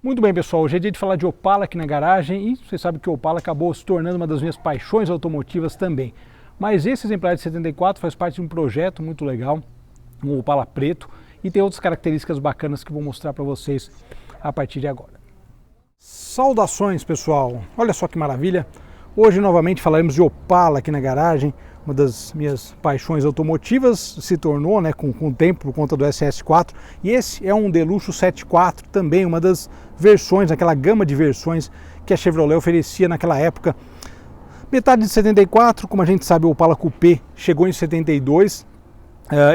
Muito bem, pessoal, hoje é dia de falar de Opala aqui na garagem e você sabe que o Opala acabou se tornando uma das minhas paixões automotivas também. Mas esse exemplar de 74 faz parte de um projeto muito legal, um Opala preto, e tem outras características bacanas que vou mostrar para vocês a partir de agora. Saudações, pessoal! Olha só que maravilha! Hoje novamente falaremos de Opala aqui na garagem, uma das minhas paixões automotivas, se tornou, né, com o tempo por conta do SS4, e esse é um Deluxo 74 também, uma das versões, aquela gama de versões que a Chevrolet oferecia naquela época. Metade de 74, como a gente sabe, o Opala Coupé chegou em 72,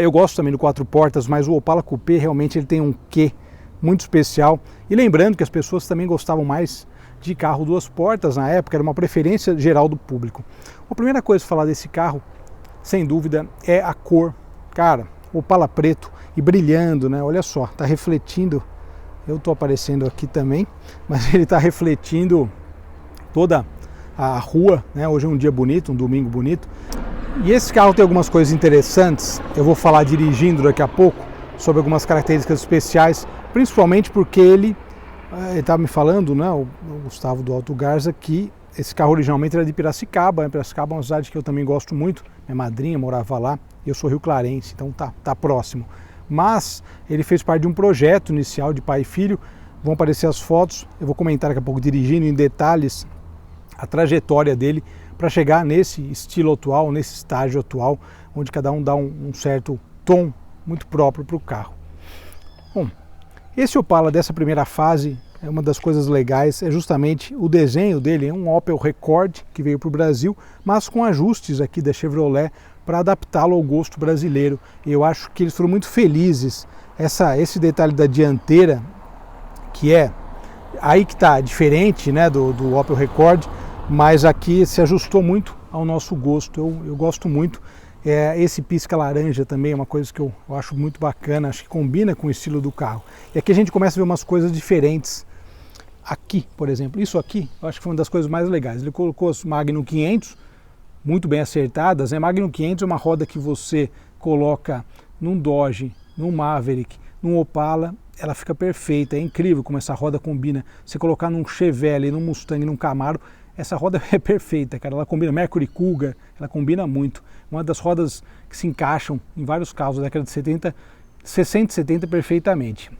eu gosto também do 4 portas, mas o Opala Coupé realmente ele tem um quê muito especial, e lembrando que as pessoas também gostavam mais de carro 2 portas na época, era uma preferência geral do público. A primeira coisa a falar desse carro, sem dúvida, é a cor. Cara, Opala preto e brilhando, né? Olha só, tá refletindo, eu tô aparecendo aqui também, mas ele tá refletindo toda a rua, né? Hoje é um dia bonito, um domingo bonito. E esse carro tem algumas coisas interessantes, eu vou falar dirigindo daqui a pouco, sobre algumas características especiais, principalmente porque ele estava me falando, né, o Gustavo do Alto Garza, que esse carro originalmente era de Piracicaba, né? Piracicaba é uma cidade que eu também gosto muito, minha madrinha morava lá, e eu sou rio-clarense, então tá próximo. Mas ele fez parte de um projeto inicial de pai e filho, vão aparecer as fotos, eu vou comentar daqui a pouco dirigindo em detalhes a trajetória dele para chegar nesse estilo atual, nesse estágio atual, onde cada um dá um certo tom muito próprio para o carro. Bom, esse Opala dessa primeira fase, uma das coisas legais é justamente o desenho dele, é um Opel Rekord que veio para o Brasil, mas com ajustes aqui da Chevrolet para adaptá-lo ao gosto brasileiro. E eu acho que eles foram muito felizes. Esse detalhe da dianteira, que é aí que está diferente, né, do Opel Rekord, mas aqui se ajustou muito ao nosso gosto. Eu gosto muito. Esse pisca laranja também é uma coisa que eu acho muito bacana, acho que combina com o estilo do carro. E aqui a gente começa a ver umas coisas diferentes. Aqui, por exemplo, isso aqui, eu acho que foi uma das coisas mais legais. Ele colocou as Magnum 500, muito bem acertadas. A Magnum 500 é uma roda que você coloca num Dodge, num Maverick, num Opala, ela fica perfeita. É incrível como essa roda combina. Você colocar num Chevelle, num Mustang, num Camaro, essa roda é perfeita, cara. Ela combina, Mercury Cougar, ela combina muito. Uma das rodas que se encaixam em vários carros da década de 70, 60 e 70 perfeitamente.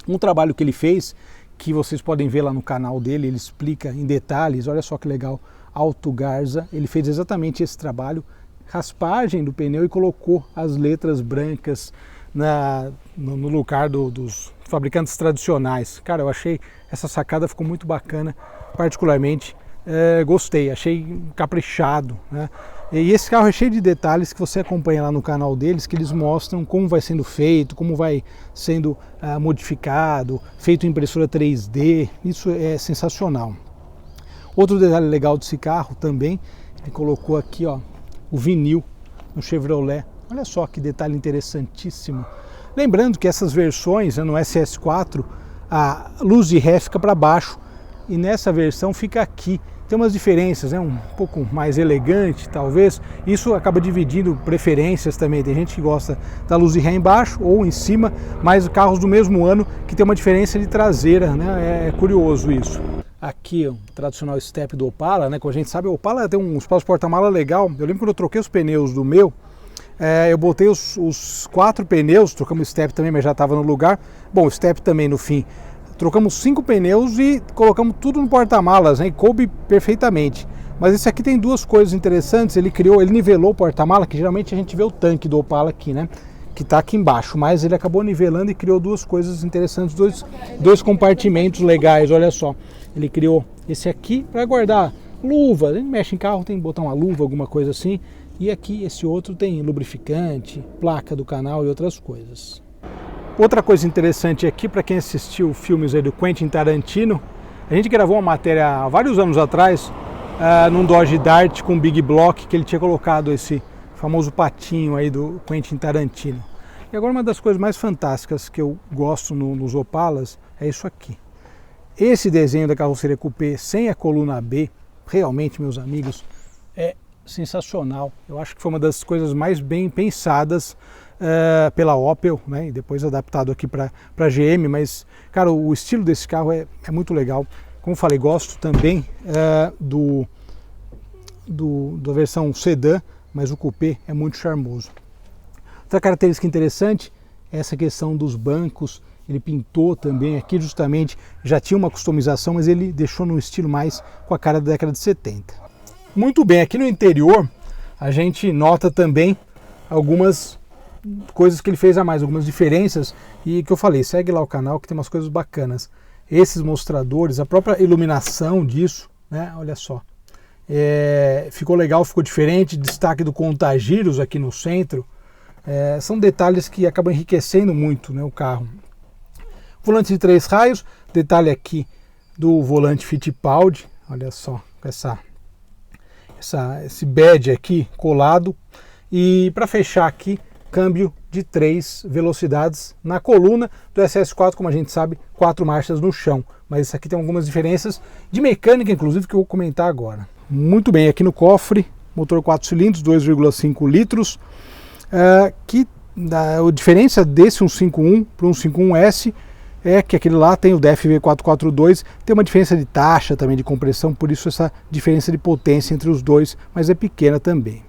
Um trabalho que ele fez, que vocês podem ver lá no canal dele, ele explica em detalhes, olha só que legal, Alto Garza, ele fez exatamente esse trabalho, raspagem do pneu e colocou as letras brancas no lugar dos fabricantes tradicionais. Cara, eu achei essa sacada ficou muito bacana, particularmente. Gostei, achei caprichado, né? E esse carro é cheio de detalhes que você acompanha lá no canal deles, que eles mostram como vai sendo feito, como vai sendo modificado, feito em impressora 3D, isso é sensacional. Outro detalhe legal desse carro também, ele colocou aqui, ó, o vinil no Chevrolet, olha só que detalhe interessantíssimo. Lembrando que essas versões, né, no SS4, a luz de ré fica para baixo, e nessa versão fica aqui. Tem umas diferenças, né? Um pouco mais elegante, talvez. Isso acaba dividindo preferências também. Tem gente que gosta da luz de ré embaixo ou em cima, mas carros do mesmo ano que tem uma diferença de traseira, né? É curioso isso. Aqui o tradicional step do Opala, né? Como a gente sabe, o Opala tem um espaço porta-mala legal. Eu lembro quando eu troquei os pneus do meu, eu botei os 4 pneus, trocamos o step também, mas já estava no lugar. Bom, o step também no fim. Trocamos 5 pneus e colocamos tudo no porta-malas, né? E coube perfeitamente. Mas esse aqui tem duas coisas interessantes. Ele nivelou o porta-mala, que geralmente a gente vê o tanque do Opala aqui, né? Que está aqui embaixo. Mas ele acabou nivelando e criou duas coisas interessantes, dois compartimentos legais, olha só. Ele criou esse aqui para guardar luva. A gente mexe em carro, tem que botar uma luva, alguma coisa assim. E aqui esse outro tem lubrificante, placa do canal e outras coisas. Outra coisa interessante aqui, para quem assistiu filmes aí do Quentin Tarantino, a gente gravou uma matéria há vários anos atrás, num Dodge Dart com Big Block, que ele tinha colocado esse famoso patinho aí do Quentin Tarantino. E agora uma das coisas mais fantásticas que eu gosto nos Opalas é isso aqui. Esse desenho da carroceria Coupé sem a coluna B, realmente, meus amigos, é sensacional. Eu acho que foi uma das coisas mais bem pensadas pela Opel, né, e depois adaptado aqui para GM, mas, cara, o estilo desse carro é muito legal. Como eu falei, gosto também da versão sedã, mas o coupé é muito charmoso. Outra característica interessante é essa questão dos bancos. Ele pintou também aqui, justamente, já tinha uma customização, mas ele deixou no estilo mais com a cara da década de 70. Muito bem, aqui no interior a gente nota também algumas coisas que ele fez a mais, algumas diferenças, e que eu falei, segue lá o canal que tem umas coisas bacanas. Esses mostradores, a própria iluminação disso, né? Olha só. Ficou legal, ficou diferente, destaque do contagiros aqui no centro. São detalhes que acabam enriquecendo muito, né, o carro. Volante de 3 raios, detalhe aqui do volante Fittipaldi, olha só, com esse badge aqui colado. E para fechar aqui, câmbio de 3 velocidades na coluna do SS4, como a gente sabe, 4 marchas no chão. Mas isso aqui tem algumas diferenças de mecânica, inclusive, que eu vou comentar agora. Muito bem, aqui no cofre, motor 4 cilindros, 2,5 litros. A diferença desse 151 para o 151S é que aquele lá tem o DFV 442, tem uma diferença de taxa também de compressão, por isso essa diferença de potência entre os dois, mas é pequena também.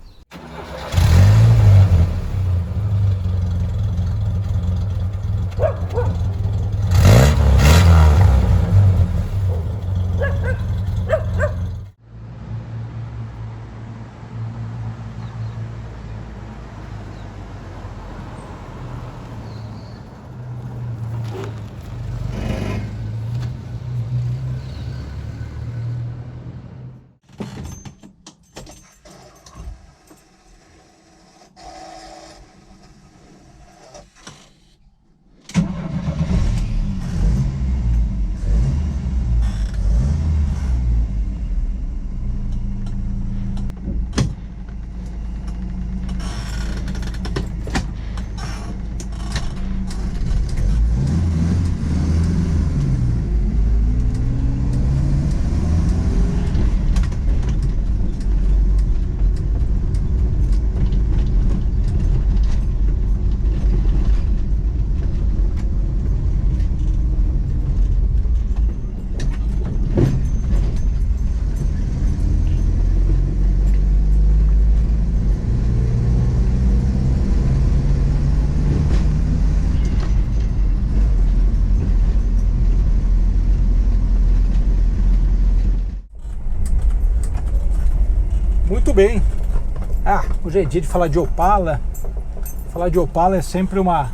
Muito bem. Hoje é dia de falar de Opala. Falar de Opala é sempre uma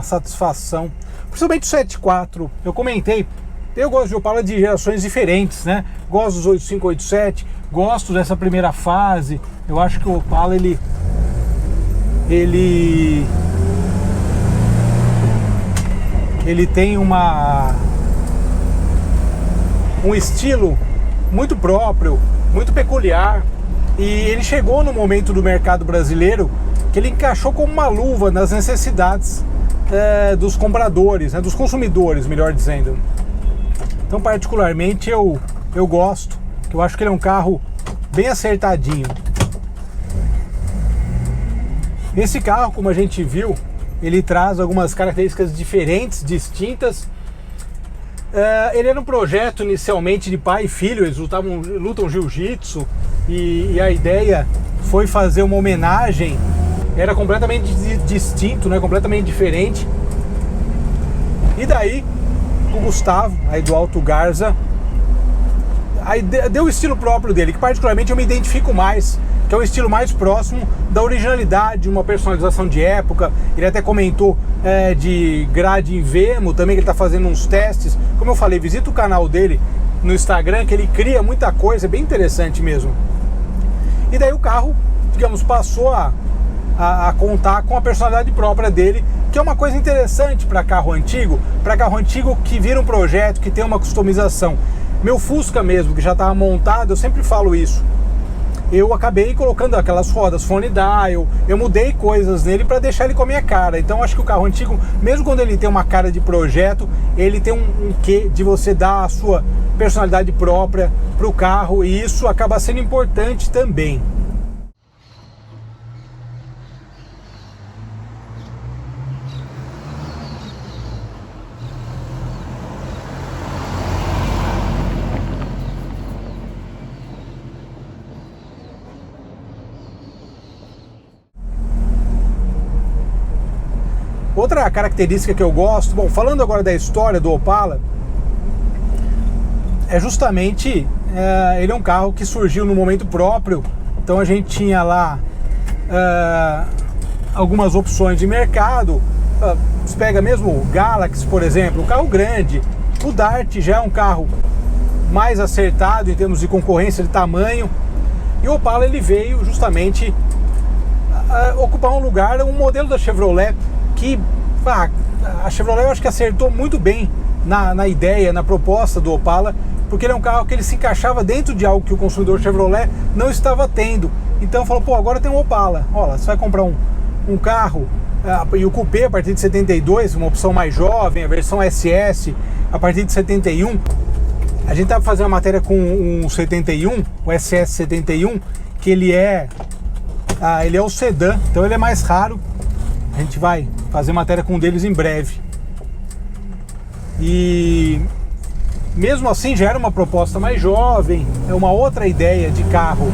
satisfação. Principalmente o 7.4. Eu comentei, eu gosto de Opala de gerações diferentes, né? Gosto dos 85, 87, gosto dessa primeira fase. Eu acho que o Opala ele tem um estilo muito próprio, muito peculiar, e ele chegou no momento do mercado brasileiro que ele encaixou como uma luva nas necessidades dos compradores, né, dos consumidores, melhor dizendo. Então, particularmente, eu gosto, que eu acho que ele é um carro bem acertadinho. Esse carro, como a gente viu, ele traz algumas características diferentes, distintas. Ele era um projeto inicialmente de pai e filho, eles lutam jiu-jitsu, e a ideia foi fazer uma homenagem, era completamente distinto, né, completamente diferente. E daí o Gustavo, aí do Alto Garza, aí deu o estilo próprio dele, que particularmente eu me identifico mais, que é um estilo mais próximo da originalidade, uma personalização de época. Ele até comentou de grade em Vemo também, que ele está fazendo uns testes. Como eu falei, visita o canal dele no Instagram, que ele cria muita coisa, é bem interessante mesmo. E daí o carro, digamos, passou a contar com a personalidade própria dele, que é uma coisa interessante para carro antigo que vira um projeto, que tem uma customização. Meu Fusca mesmo, que já estava montado, eu sempre falo isso, eu acabei colocando aquelas rodas Fone Dial, eu mudei coisas nele para deixar ele com a minha cara. Então acho que o carro antigo, mesmo quando ele tem uma cara de projeto, ele tem um quê de você dar a sua personalidade própria para o carro, e isso acaba sendo importante também. Outra característica que eu gosto, bom, falando agora da história do Opala, é justamente, ele é um carro que surgiu no momento próprio, então a gente tinha lá algumas opções de mercado. Você pega mesmo o Galaxy, por exemplo, um carro grande. O Dart já é um carro mais acertado em termos de concorrência, de tamanho, e o Opala ele veio justamente ocupar um lugar, um modelo da Chevrolet que a Chevrolet eu acho que acertou muito bem na ideia, na proposta do Opala, porque ele é um carro que ele se encaixava dentro de algo que o consumidor Chevrolet não estava tendo. Então falou, pô, agora tem um Opala, olha, você vai comprar um carro, e o Coupé a partir de 72, uma opção mais jovem, a versão SS a partir de 71. A gente estava fazendo uma matéria com um 71, o SS 71, que ele é o sedã, então ele é mais raro. A gente vai fazer matéria com um deles em breve. E mesmo assim já era uma proposta mais jovem, é uma outra ideia de carro.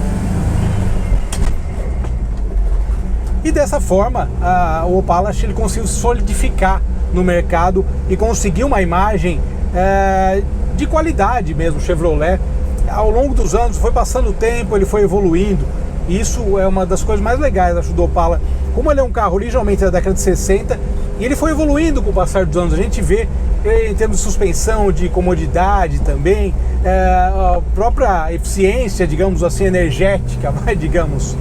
E dessa forma, o Opala ele conseguiu se solidificar no mercado e conseguir uma imagem de qualidade mesmo, Chevrolet. Ao longo dos anos, foi passando o tempo, ele foi evoluindo. E isso é uma das coisas mais legais, acho, do Opala. Como ele é um carro originalmente da década de 60, e ele foi evoluindo com o passar dos anos. A gente vê em termos de suspensão, de comodidade também, a própria eficiência, digamos assim, energética, digamos.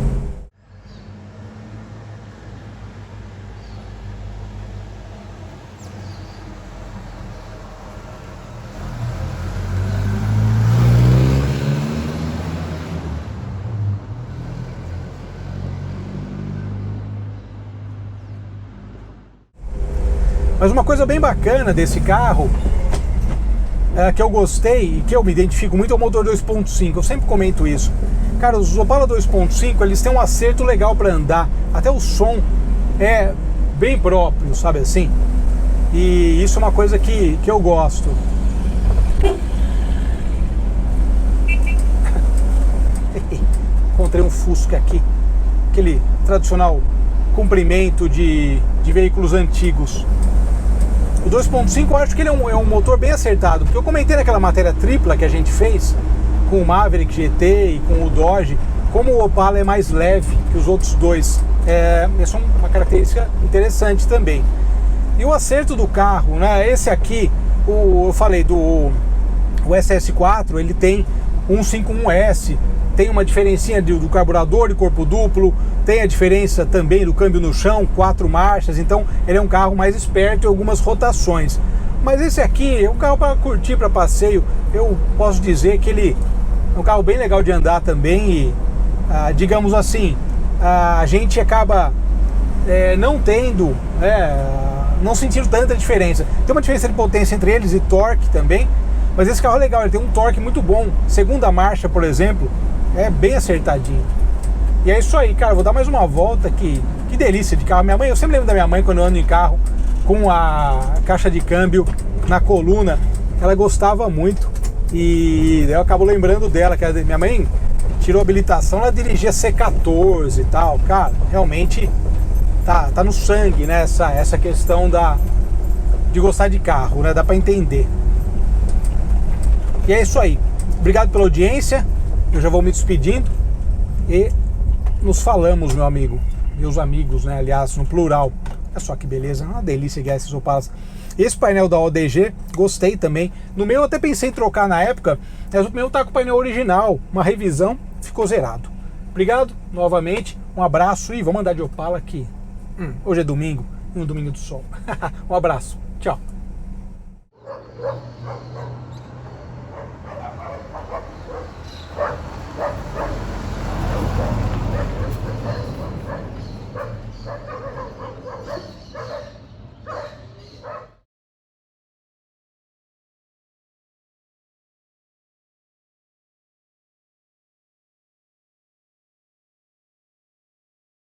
Mas uma coisa bem bacana desse carro, que eu gostei e que eu me identifico muito, é o motor 2.5. Eu sempre comento isso. Cara, os Opala 2.5, eles têm um acerto legal para andar. Até o som é bem próprio, sabe assim? E isso é uma coisa que eu gosto. Encontrei um Fusca aqui. Aquele tradicional comprimento de veículos antigos. O 2.5 eu acho que ele é um motor bem acertado, porque eu comentei naquela matéria tripla que a gente fez com o Maverick GT e com o Dodge, como o Opala é mais leve que os outros dois. Essa é uma característica interessante também. E o acerto do carro, né? Esse aqui, eu falei o SS4, ele tem 151S, tem uma diferencinha do carburador de corpo duplo, tem a diferença também do câmbio no chão, 4 marchas, então ele é um carro mais esperto em algumas rotações. Mas esse aqui é um carro para curtir, para passeio. Eu posso dizer que ele é um carro bem legal de andar também e, digamos assim, a gente acaba não tendo, não sentindo tanta diferença. Tem uma diferença de potência entre eles e torque também, mas esse carro é legal, ele tem um torque muito bom. Segunda marcha, por exemplo, é bem acertadinho. E é isso aí, cara, vou dar mais uma volta aqui. Que delícia de carro. Minha mãe, eu sempre lembro da minha mãe quando eu ando em carro com a caixa de câmbio na coluna. Ela gostava muito e eu acabo lembrando dela, que minha mãe tirou habilitação, ela dirigia C14 e tal. Cara, realmente tá no sangue, né, essa questão de gostar de carro, né? Dá pra entender. E é isso aí. Obrigado pela audiência. Eu já vou me despedindo e nos falamos, meu amigo. Meus amigos, né? Aliás, no plural. Olha só que beleza, uma delícia que é esses Opalas. Esse painel da ODG, gostei também. No meu eu até pensei em trocar na época, mas o meu tá com o painel original. Uma revisão, ficou zerado. Obrigado novamente, um abraço e vamos andar de Opala aqui. Hoje é domingo, um domingo do sol. Um abraço, tchau.